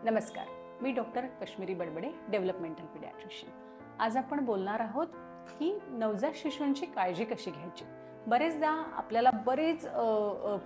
नमस्कार, मी doctor Kashmiri बडबडे, developmental paediatrician. आज आपण बोलणार आहोत की नवजात शिशूंची काळजी कशी घ्यायची. बरेचदा आपल्याला बरेच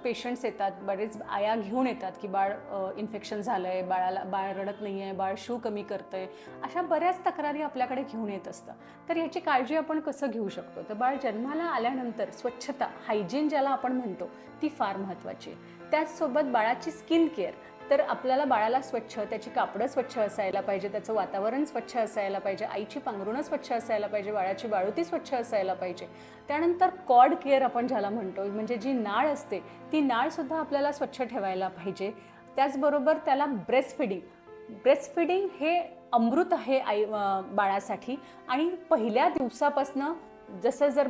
पेशंट्स येतात, बरेच आया घेऊन येतात की बाळ इन्फेक्शन झालंय, बाळ रडत नाही आहे, बाळ शू कमी करतंय, अशा बऱ्याच तक्रारी आपल्याकडे घेऊन येत असतात. तर याची काळजी आपण कसं घेऊ शकतो? तर बाळ जन्माला आल्यानंतर स्वच्छता, हायजीन ज्याला आपण म्हणतो, ती फार महत्त्वाची आहे. त्याचसोबत बाळाची स्किन केअर, तर आपल्याला बाळाला स्वच्छ, त्याची कापडं स्वच्छ असायला पाहिजे, त्याचं वातावरण स्वच्छ असायला पाहिजे, आईची पांघरुणं स्वच्छ असायला पाहिजे, बाळाची बाळुती स्वच्छ असायला पाहिजे. त्यानंतर कॉर्ड केअर आपण ज्याला म्हणतो, म्हणजे जी नाळ असते ती नाळसुद्धा आपल्याला स्वच्छ ठेवायला पाहिजे. त्याचबरोबर त्याला ब्रेस्ट फिडिंग हे अमृत आहे बाळासाठी. आणि पहिल्या दिवसापासनं जसं जर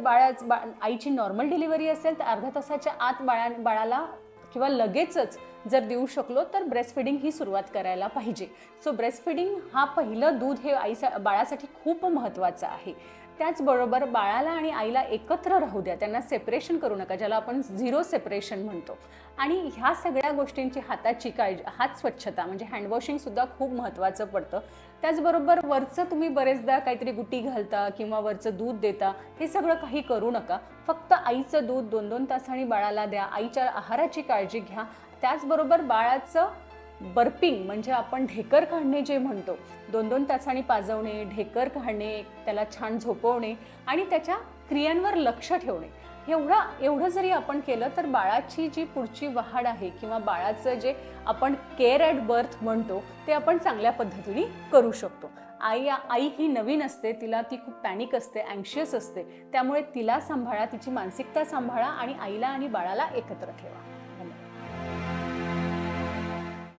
आईची नॉर्मल डिलिव्हरी असेल तर अर्ध्या तासाच्या आत बाळाला किंवा लगेचच जर देऊ शकलो तर ब्रेस्ट फिडिंग ही सुरुवात करायला पाहिजे. सो ब्रेस्ट फिडिंग हा पहिलं दूध हे बाळासाठी खूप महत्त्वाचं आहे. त्याचबरोबर बाळाला आणि आईला एकत्र राहू द्या, त्यांना सेपरेशन करू नका, ज्याला आपण झिरो सेपरेशन म्हणतो. आणि ह्या सगळ्या गोष्टींची हाताची काळजी, हात स्वच्छता म्हणजे हँडवॉशिंगसुद्धा खूप महत्त्वाचं पडतं. त्याचबरोबर वरचं तुम्ही बरेचदा काहीतरी गुटी घालता किंवा वरचं दूध देता, हे सगळं काही करू नका. फक्त आईचं दूध 2-2 तासांनी बाळाला द्या, आईच्या आहाराची काळजी घ्या. त्याचबरोबर बाळाचं बर्पिंग म्हणजे आपण ढेकर काढणे जे म्हणतो, 2-2 तासांनी पाजवणे, ढेकर काढणे, त्याला छान झोपवणे आणि त्याच्या क्रियांवर लक्ष ठेवणे, एवढं जरी आपण केलं तर बाळाची जी पुढची वाढ आहे किंवा बाळाचं जे आपण केअर ॲट बर्थ म्हणतो ते आपण चांगल्या पद्धतीने करू शकतो. आई ही नवीन असते, ती खूप पॅनिक असते, अँक्शियस असते, त्यामुळे तिला सांभाळा, तिची मानसिकता सांभाळा आणि आईला आणि बाळाला एकत्र ठेवा.